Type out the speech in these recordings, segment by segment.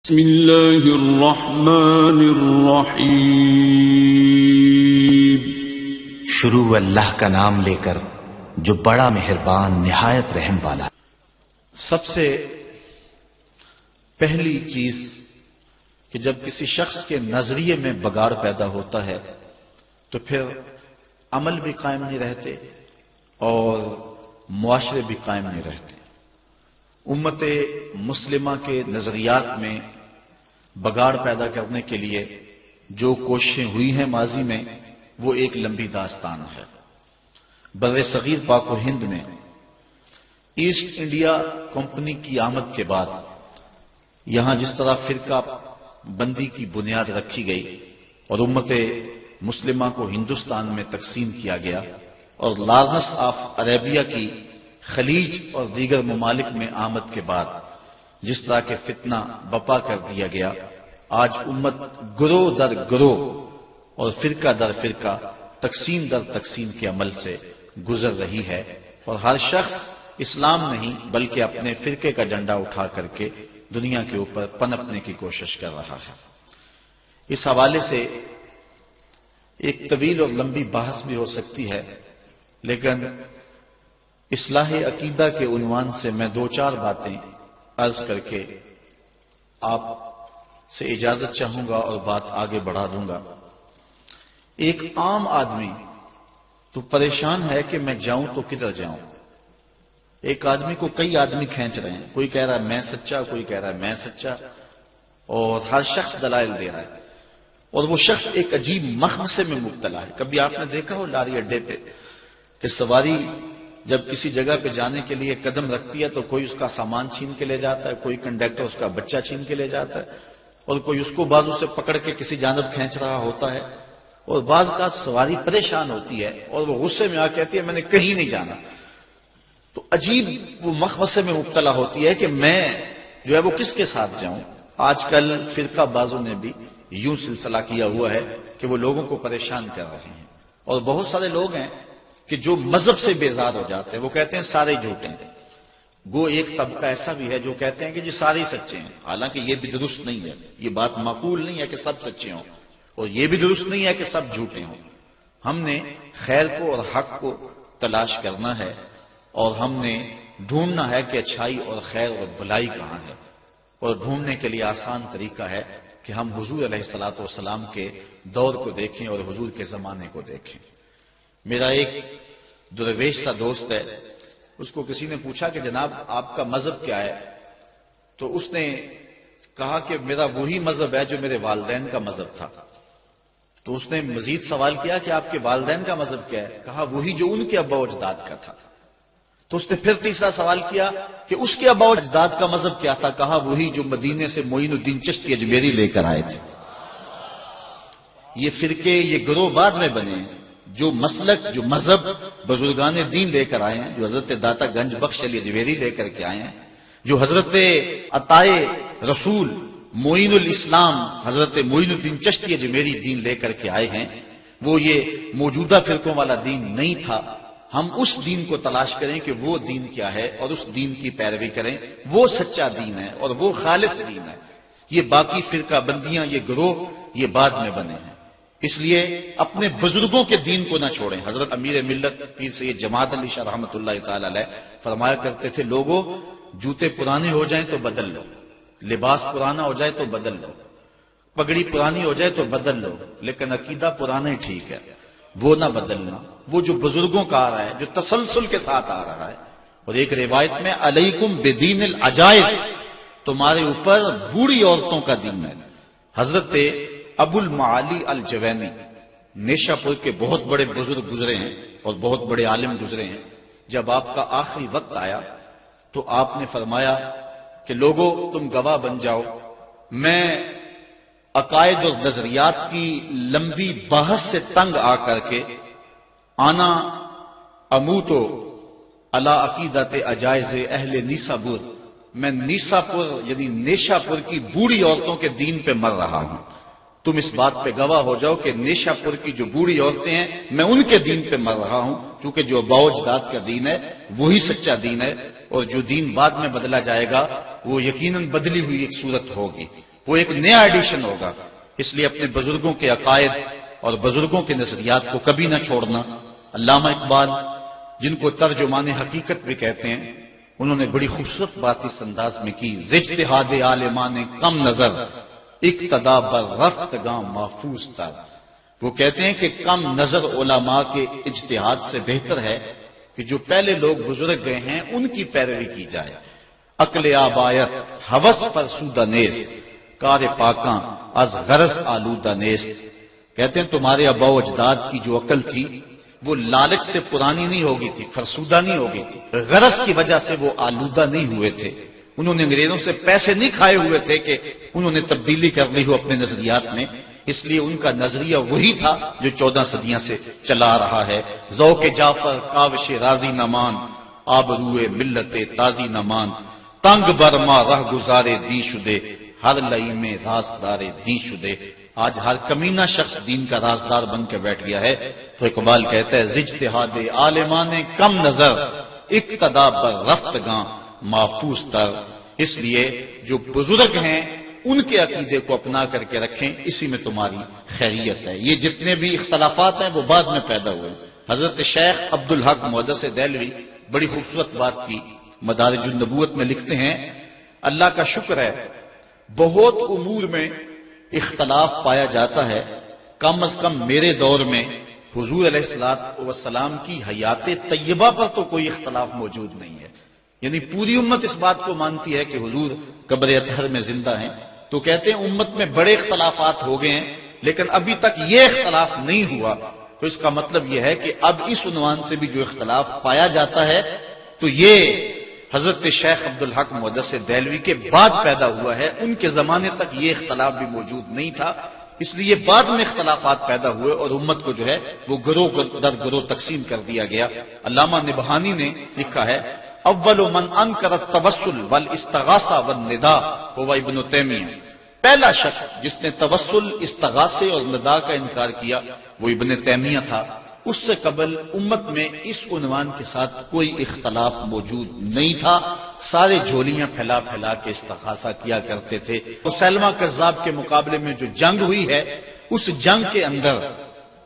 بسم اللہ الرحمن الرحیم۔ شروع اللہ کا نام لے کر جو بڑا مہربان نہایت رحم والا۔ سب سے پہلی چیز کہ جب کسی شخص کے نظریے میں بگاڑ پیدا ہوتا ہے تو پھر عمل بھی قائم نہیں رہتے اور معاشرے بھی قائم نہیں رہتے۔ امت مسلمہ کے نظریات میں بگاڑ پیدا کرنے کے لیے جو کوششیں ہوئی ہیں ماضی میں وہ ایک لمبی داستان ہے۔ بر صغیر پاک و ہند میں ایسٹ انڈیا کمپنی کی آمد کے بعد یہاں جس طرح فرقہ بندی کی بنیاد رکھی گئی اور امت مسلمہ کو ہندوستان میں تقسیم کیا گیا اور لارنس آف عربیہ کی خلیج اور دیگر ممالک میں آمد کے بعد جس طرح کے فتنہ بپا کر دیا گیا، آج امت گروہ در گروہ اور فرقہ در فرقہ تقسیم در تقسیم کے عمل سے گزر رہی ہے، اور ہر شخص اسلام نہیں بلکہ اپنے فرقے کا جھنڈا اٹھا کر کے دنیا کے اوپر پنپنے کی کوشش کر رہا ہے۔ اس حوالے سے ایک طویل اور لمبی بحث بھی ہو سکتی ہے، لیکن اصلاح عقیدہ کے عنوان سے میں دو چار باتیں عرض کر کے آپ سے اجازت چاہوں گا اور بات آگے بڑھا دوں گا۔ ایک عام آدمی تو پریشان ہے کہ میں جاؤں تو کدھر جاؤں۔ ایک آدمی کو کئی آدمی کھینچ رہے ہیں، کوئی کہہ رہا ہے میں سچا، کوئی کہہ رہا ہے میں سچا، اور ہر شخص دلائل دے رہا ہے، اور وہ شخص ایک عجیب مخمصے میں مبتلا ہے۔ کبھی آپ نے دیکھا ہو لاری اڈے پہ کہ سواری جب کسی جگہ پہ جانے کے لیے قدم رکھتی ہے تو کوئی اس کا سامان چھین کے لے جاتا ہے، کوئی کنڈکٹر اس کا بچہ چھین کے لے جاتا ہے، اور کوئی اس کو بازو سے پکڑ کے کسی جانب کھینچ رہا ہوتا ہے، اور بعض کا سواری پریشان ہوتی ہے اور وہ غصے میں آ کہتی ہے میں نے کہیں نہیں جانا۔ تو عجیب وہ مخمصے میں مبتلا ہوتی ہے کہ میں جو ہے وہ کس کے ساتھ جاؤں۔ آج کل فرقہ بازوں نے بھی یوں سلسلہ کیا ہوا ہے کہ وہ لوگوں کو پریشان کر رہے ہیں، اور بہت سارے لوگ ہیں کہ جو مذہب سے بیزار ہو جاتے ہیں، وہ کہتے ہیں سارے جھوٹے ہیں۔ گو ایک طبقہ ایسا بھی ہے جو کہتے ہیں کہ جی سارے ہی سچے ہیں، حالانکہ یہ بھی درست نہیں ہے، یہ بات معقول نہیں ہے کہ سب سچے ہوں، اور یہ بھی درست نہیں ہے کہ سب جھوٹے ہوں۔ ہم نے خیر کو اور حق کو تلاش کرنا ہے، اور ہم نے ڈھونڈنا ہے کہ اچھائی اور خیر اور بھلائی کہاں ہے، اور ڈھونڈنے کے لیے آسان طریقہ ہے کہ ہم حضور علیہ الصلوۃ والسلام کے دور کو دیکھیں اور حضور کے زمانے کو دیکھیں۔ میرا ایک درویش سا دوست ہے، اس کو کسی نے پوچھا کہ جناب آپ کا مذہب کیا ہے، تو اس نے کہا کہ میرا وہی مذہب ہے جو میرے والدین کا مذہب تھا۔ تو اس نے مزید سوال کیا کہ آپ کے والدین کا مذہب کیا ہے، کہا وہی جو ان کے ابا و اجداد کا تھا۔ تو اس نے پھر تیسرا سوال کیا کہ اس کے ابا و اجداد کا مذہب کیا تھا، کہا وہی جو مدینے سے معین الدین چشتی اجمیری لے کر آئے تھے۔ یہ فرقے، یہ گروہ بعد میں بنے ہیں۔ جو مسلک، جو مذہب بزرگان دین لے کر آئے ہیں، جو حضرت داتا گنج بخش علی اجمیری لے کر کے آئے ہیں، جو حضرت عطائے رسول معین الاسلام حضرت معین الدین چشتی اجمیری دین لے کر کے آئے ہیں، وہ یہ موجودہ فرقوں والا دین نہیں تھا۔ ہم اس دین کو تلاش کریں کہ وہ دین کیا ہے اور اس دین کی پیروی کریں، وہ سچا دین ہے اور وہ خالص دین ہے۔ یہ باقی فرقہ بندیاں، یہ گروہ، یہ بعد میں بنے ہیں۔ اس لیے اپنے بزرگوں کے دین کو نہ چھوڑیں۔ حضرت امیر ملت پیر سید جماعت علی شاہ رحمۃ اللہ تعالی علیہ فرمایا کرتے تھے لوگوں جوتے پرانے ہو جائیں تو بدل لو، لباس پرانا ہو جائے تو بدل لو، پگڑی پرانی ہو جائے تو بدل لو، لیکن عقیدہ پرانا ہی ٹھیک ہے، وہ نہ بدلنا۔ وہ جو بزرگوں کا آ رہا ہے، جو تسلسل کے ساتھ آ رہا ہے۔ اور ایک روایت میں علیکم بدین العجائز، تمہارے اوپر بوڑھی عورتوں کا دین ہے۔ حضرت ابو المعالی الجوینی نیشہ پور کے بہت بڑے بزرگ گزرے ہیں اور بہت بڑے عالم گزرے ہیں۔ جب آپ کا آخری وقت آیا تو آپ نے فرمایا کہ لوگوں تم گواہ بن جاؤ، میں عقائد اور نظریات کی لمبی بحث سے تنگ آ کر کے آنا اموتو علی عقیدت عجائز اہل نیسابور، میں نیساپور یعنی نیشہ پور کی بوڑھی عورتوں کے دین پہ مر رہا ہوں۔ تم اس بات پہ گواہ ہو جاؤ کہ نیشہ پور کی جو بوڑھی عورتیں ہیں میں ان کے دین پہ مر رہا ہوں، کیونکہ جو ابا و اجداد کا دین ہے وہی سچا دین ہے، اور جو دین بعد میں بدلا جائے گا وہ یقیناً بدلی ہوئی ایک صورت ہوگی۔ وہ ایک نیا ایڈیشن ہوگا. اس لیے اپنے بزرگوں کے عقائد اور بزرگوں کے نظریات کو کبھی نہ چھوڑنا. علامہ اقبال جن کو ترجمان حقیقت بھی کہتے ہیں، انہوں نے بڑی خوبصورت بات اس انداز میں کی: اجتہاد عالمان کم نظر اقتدا بر رفتگاں محفوظ تر. وہ کہتے ہیں کہ کم نظر علماء کے اجتہاد سے بہتر ہے کہ جو پہلے لوگ گزر گئے ہیں ان کی پیروی کی جائے. عقل آبایت ہوس فرسودہ نیست کار پاکاں از غرض آلودہ نیست. کہتے ہیں تمہارے آباء و اجداد کی جو عقل تھی وہ لالچ سے پرانی نہیں ہوگی تھی، فرسودہ نہیں ہوگی تھی، غرض کی وجہ سے وہ آلودہ نہیں ہوئے تھے. انہوں نے انگریزوں سے پیسے نہیں کھائے ہوئے تھے کہ انہوں نے تبدیلی کر لی ہو اپنے نظریات میں. اس لیے ان کا نظریہ وہی تھا جو 14 صدیاں سے چلا رہا ہے. ذوق جعفر کاوش راضی نمان آبروئے ملت تازی نمان تنگ برما رہ گزارے دی شدے ہر لئی میں رازدار دی شدے. آج ہر کمینہ شخص دین کا رازدار بن کے بیٹھ گیا ہے. تو اقبال کہتا ہے اجتہاد عالمان کم نظر اقتدا بر رفتگاں محفوظ تر. اس لیے جو بزرگ ہیں ان کے عقیدے کو اپنا کر کے رکھیں، اسی میں تمہاری خیریت ہے. یہ جتنے بھی اختلافات ہیں وہ بعد میں پیدا ہوئے. حضرت شیخ عبدالحق محدث دہلوی بڑی خوبصورت بات کی مدارج النبوت میں لکھتے ہیں: اللہ کا شکر ہے بہت امور میں اختلاف پایا جاتا ہے، کم از کم میرے دور میں حضور علیہ السلام کی حیات طیبہ پر تو کوئی اختلاف موجود نہیں ہے. یعنی پوری امت اس بات کو مانتی ہے کہ حضور قبر اطہر میں زندہ ہیں. تو کہتے ہیں امت میں بڑے اختلافات ہو گئے ہیں لیکن ابھی تک یہ اختلاف نہیں ہوا. تو اس کا مطلب یہ ہے کہ اب اس عنوان سے بھی جو اختلاف پایا جاتا ہے تو یہ حضرت شیخ عبدالحق محدث دہلوی کے بعد پیدا ہوا ہے. ان کے زمانے تک یہ اختلاف بھی موجود نہیں تھا، اس لیے بعد میں اختلافات پیدا ہوئے اور امت کو جو ہے وہ گروہ در گروہ تقسیم کر دیا گیا. علامہ نبہانی نے لکھا ہے: اول من انکر التوسل والاستغاثہ والنداء هو ابن تیمیہ. پہلا شخص جس نے توسل، استغاثے اور ندا کا انکار کیا وہ ابن تیمیہ تھا. اس سے قبل امت میں اس عنوان کے ساتھ کوئی اختلاف موجود نہیں تھا. سارے جھولیاں پھیلا پھیلا کے استغاثہ کیا کرتے تھے. مسیلمہ کذاب کے مقابلے میں جو جنگ ہوئی ہے اس جنگ کے اندر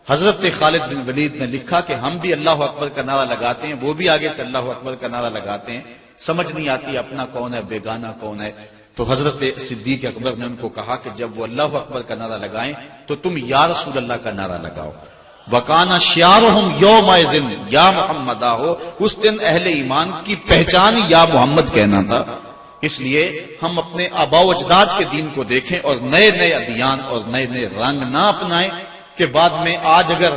حضرت خالد بن ولید نے لکھا کہ ہم بھی اللہ اکبر کا نعرہ لگاتے ہیں، وہ بھی آگے سے اللہ اکبر کا نعرہ لگاتے ہیں، سمجھ نہیں آتی اپنا کون ہے بیگانہ کون ہے. تو حضرت صدیق اکبر نے ان کو کہا کہ جب وہ اللہ اکبر کا نعرہ لگائیں تو تم یا رسول اللہ کا نعرہ لگاؤ. وَقَانَ شِعَارُهُمْ يَوْمَئِذٍ یا محمد ہو. اس دن اہل ایمان کی پہچان یا محمد کہنا تھا. اس لیے ہم اپنے آباء و اجداد کے دین کو دیکھیں اور نئے نئے ادیان اور نئے نئے رنگ نہ اپنائیں کہ بعد میں آج اگر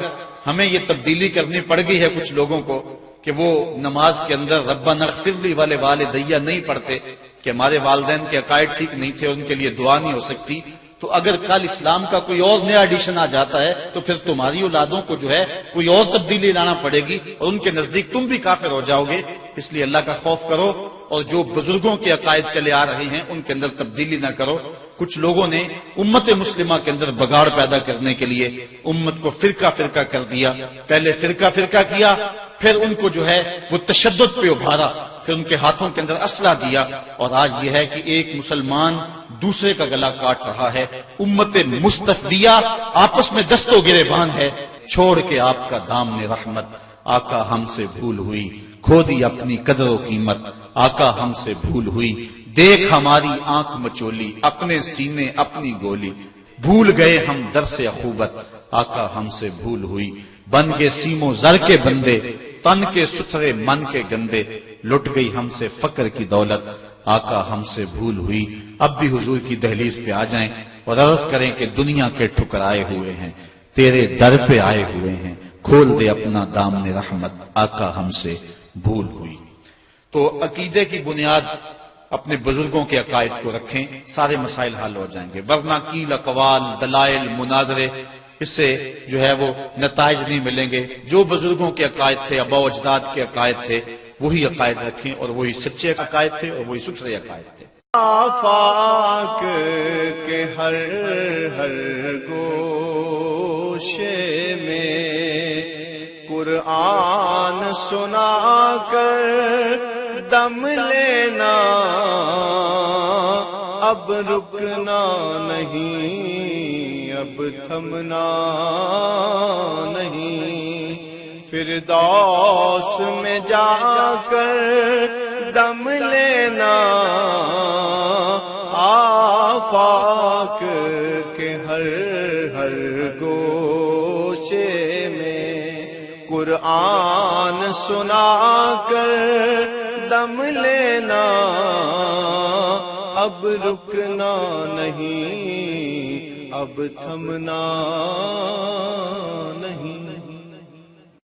ہمیں یہ تبدیلی کرنی پڑ گئی ہے کچھ لوگوں کو کہ وہ نماز کے اندر ربنا اغفر لی ولوالدی نہیں پڑھتے کہ ہمارے والدین کے عقائد ٹھیک نہیں تھے، ان کے لیے دعا نہیں ہو سکتی. تو اگر کل اسلام کا کوئی اور نیا ایڈیشن آ جاتا ہے تو پھر تمہاری اولادوں کو جو ہے کوئی اور تبدیلی لانا پڑے گی اور ان کے نزدیک تم بھی کافر ہو جاؤ گے. اس لیے اللہ کا خوف کرو اور جو بزرگوں کے عقائد چلے آ رہے ہیں ان کے اندر تبدیلی نہ کرو. کچھ لوگوں نے امت مسلمہ کے اندر بگاڑ پیدا کرنے کے لیے امت کو فرقہ فرقہ کر دیا. پہلے فرقہ فرقہ کیا، پھر ان کو جو ہے وہ تشدد پہ ابھارا، پھر ان کے ہاتھوں کے اندر اسلحہ دیا، اور آج یہ ہے کہ ایک مسلمان دوسرے کا گلا کاٹ رہا ہے. امت مصطفیہ آپس میں دست و گریبان ہے. چھوڑ کے آپ کا دامن رحمت آقا ہم سے بھول ہوئی، کھو دی اپنی قدر و قیمت آقا ہم سے بھول ہوئی. دیکھ ہماری آنکھ مچولی اپنے سینے اپنی گولی، بھول گئے ہم درس اخوت آقا ہم سے بھول ہوئی. بن گئے سیموں زر کے بندے تن کے ستھرے من کے گندے، لٹ گئی ہم سے فقر کی دولت آقا ہم سے بھول ہوئی. اب بھی حضور کی دہلیز پہ آ جائیں اور عرض کریں کہ دنیا کے ٹھکرائے ہوئے ہیں تیرے در پہ آئے ہوئے ہیں، کھول دے اپنا دامن رحمت آقا ہم سے بھول ہوئی. تو عقیدے کی بنیاد اپنے بزرگوں کے عقائد کو رکھیں، سارے مسائل حل ہو جائیں گے. ورنہ قیل اقوال دلائل مناظرے اس سے جو ہے وہ نتائج نہیں ملیں گے. جو بزرگوں کے عقائد تھے، آباء و اجداد کے عقائد تھے، وہی عقائد رکھیں اور وہی سچے عقائد تھے اور وہی ستھرے عقائد تھے. آفاق کے ہر ہر گوشے میں قرآن سنا کر دم لینا اب رکنا نہیں، اب تھمنا نہیں، فردوس میں جا کر دم لینا، آفاق کے ہر ہر گوشے میں قرآن سنا کر دم لینا، اب رکنا نہیں، اب تھمنا نہیں۔